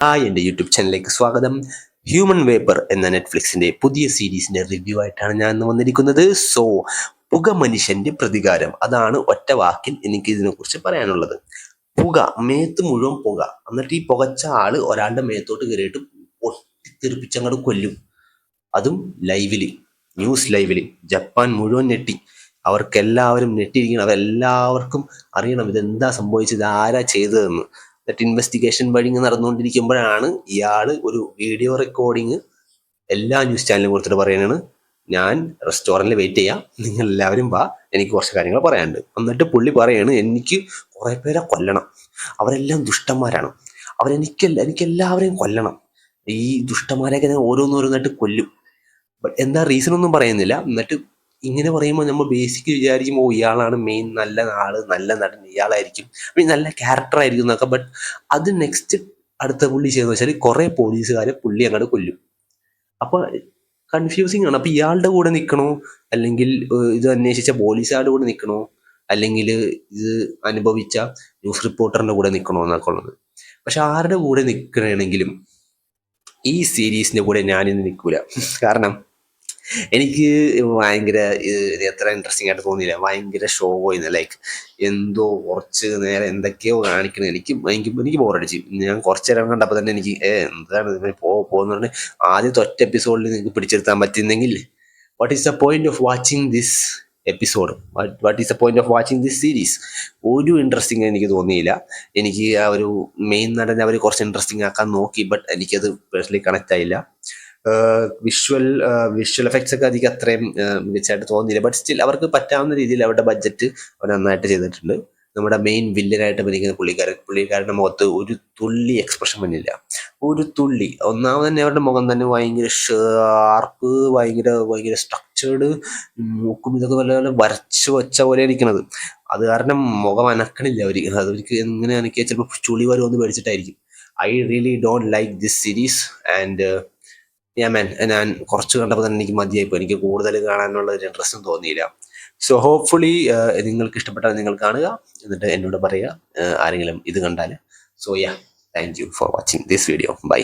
എൻ്റെ യൂട്യൂബ് ചാനലിലേക്ക് സ്വാഗതം. ഹ്യൂമൻ വേപ്പർ എന്ന നെറ്റ്ഫ്ലിക്സിന്റെ പുതിയ സീരീസിന്റെ റിവ്യൂ ആയിട്ടാണ് ഞാൻ ഇന്ന് വന്നിരിക്കുന്നത്. സോ പുക മനുഷ്യന്റെ പ്രതികാരം, അതാണ് ഒറ്റ വാക്കിൽ എനിക്ക് ഇതിനെക്കുറിച്ച് പറയാനുള്ളത്. പുക, മേത്ത് മുഴുവൻ പുക, എന്നിട്ട് ഈ പുകച്ച ആള് ഒരാളുടെ മേത്തോട്ട് കയറിയിട്ട് പൊട്ടിത്തെറിപ്പിച്ചങ്ങോട്ട് കൊല്ലും. അതും ലൈവില്, ന്യൂസ് ലൈവില്. ജപ്പാൻ മുഴുവൻ ഞെട്ടി. അവർക്കെല്ലാവരും ഞെട്ടിയിരിക്കണം. അവരെല്ലാവർക്കും അറിയണം ഇതെന്താ സംഭവിച്ചത്, ആരാ ചെയ്തതെന്ന്. എന്നിട്ട് ഇൻവെസ്റ്റിഗേഷൻ വഴി നടന്നുകൊണ്ടിരിക്കുമ്പോഴാണ് ഇയാൾ ഒരു വീഡിയോ റെക്കോർഡിങ് എല്ലാ ന്യൂസ് ചാനലും കൊടുത്തിട്ട് പറയുന്നതാണ്, ഞാൻ റെസ്റ്റോറൻറ്റിൽ വെയിറ്റ് ചെയ്യാം, നിങ്ങൾ എല്ലാവരും വാ, എനിക്ക് കുറച്ച് കാര്യങ്ങൾ പറയാനുണ്ട്. എന്നിട്ട് പുള്ളി പറയാണ്, എനിക്ക് കുറേ പേരെ കൊല്ലണം, അവരെല്ലാം ദുഷ്ടന്മാരാണ്, എനിക്കെല്ലാവരെയും കൊല്ലണം, ഈ ദുഷ്ടന്മാരെയൊക്കെ ഞാൻ ഓരോന്നോരോന്നായിട്ട് കൊല്ലും. ബട്ട് എന്താ റീസൺ ഒന്നും പറയുന്നില്ല. എന്നിട്ട് ഇങ്ങനെ പറയുമ്പോൾ നമ്മൾ ബേസിക് വിചാരിക്കുമ്പോൾ ഇയാളാണ് മെയിൻ നല്ല ആള്, നല്ല നടൻ ഇയാളായിരിക്കും, നല്ല ക്യാരക്ടർ ആയിരിക്കും എന്നൊക്കെ. ബട്ട് അത് നെക്സ്റ്റ് അടുത്ത പുള്ളി ചെയ്തെന്ന് വെച്ചാൽ കുറേ പോലീസുകാരെ പുള്ളി അങ്ങോട്ട് കൊല്ലും. അപ്പോൾ കൺഫ്യൂസിങ് ആണ്. അപ്പോൾ ഇയാളുടെ കൂടെ നിൽക്കണോ, അല്ലെങ്കിൽ ഇത് അന്വേഷിച്ച പോലീസുകാരുടെ കൂടെ നിൽക്കണോ, അല്ലെങ്കിൽ ഇത് അനുഭവിച്ച ന്യൂസ് റിപ്പോർട്ടറിൻ്റെ കൂടെ നിൽക്കണോ എന്നൊക്കെ ഉള്ളത്. പക്ഷെ ആരുടെ കൂടെ നിൽക്കണമെങ്കിലും ഈ സീരീസിൻ്റെ കൂടെ ഞാനിന്ന് നിൽക്കൂല. കാരണം എനിക്ക് ഭയങ്കര എത്ര ഇൻട്രസ്റ്റിംഗ് ആയിട്ട് തോന്നിയില്ല. ഭയങ്കര ഷോ പോയിന്ന്, ലൈക്ക് എന്തോ കുറച്ച് നേരം എന്തൊക്കെയോ കാണിക്കുന്നത്. എനിക്ക് ബോറടിച്ച്. ഞാൻ കുറച്ച് നേരം കണ്ടപ്പോൾ തന്നെ എനിക്ക് എന്താണ് ഇതിന് പോകുന്ന പറഞ്ഞ് ആദ്യത്തെ ഒറ്റ എപ്പിസോഡിൽ നിങ്ങൾക്ക് പിടിച്ചെടുത്താൻ പറ്റുന്നെങ്കിൽ what is the point of watching this episode, what is the point of watching this series? ഒരു ഇൻട്രസ്റ്റിംഗ് എനിക്ക് തോന്നിയില്ല. എനിക്ക് ആ ഒരു മെയിൻ നടനെ അവർ കുറച്ച് ഇൻട്രസ്റ്റിംഗ് ആക്കാൻ നോക്കി, ബട്ട് എനിക്കത് പേഴ്സണലി കണക്റ്റ് ആയില്ല. വിഷ്വൽ എഫക്ട്സ് ഒക്കെ അധികം അത്രയും മികച്ചതായിട്ട് തോന്നിയില്ല. ബട്ട് സ്റ്റിൽ അവർക്ക് പറ്റാവുന്ന രീതിയിൽ അവരുടെ ബഡ്ജറ്റ് അവർ നന്നായിട്ട് ചെയ്തിട്ടുണ്ട്. നമ്മുടെ മെയിൻ വില്ലനായിട്ട് അഭിനയിക്കുന്ന പുള്ളിക്കാരൻ്റെ മുഖത്ത് ഒരു തുള്ളി എക്സ്പ്രഷൻ വന്നില്ല, ഒരു തുള്ളി. ഒന്നാമത് തന്നെ അവരുടെ മുഖം തന്നെ ഭയങ്കര ഷാർപ്പ്, ഭയങ്കര സ്ട്രക്ചേർഡ്, മൂക്കും ഇതൊക്കെ വല്ല വരച്ച് വെച്ച പോലെ ഇരിക്കുന്നത്. അത് കാരണം മുഖം അനക്കണില്ല അവർക്ക് എങ്ങനെ അനക്കിയാൽ ചിലപ്പോൾ ചുളി വരുമെന്ന് പേടിച്ചിട്ടായിരിക്കും. I really don't like this series. And ഞാൻ കുറച്ച് കണ്ടപ്പോൾ തന്നെ എനിക്ക് മതിയായിപ്പോൾ. എനിക്ക് കൂടുതൽ കാണാനുള്ള ഒരു ഇൻട്രസ്റ്റും തോന്നിയില്ല. സോ ഹോപ്പ്ഫുള്ളി നിങ്ങൾക്ക് ഇഷ്ടപ്പെട്ടാൽ നിങ്ങൾ കാണുക, എന്നിട്ട് എന്നോട് പറയുക ആരെങ്കിലും ഇത് കണ്ടാൽ. So thank you for watching this video. By.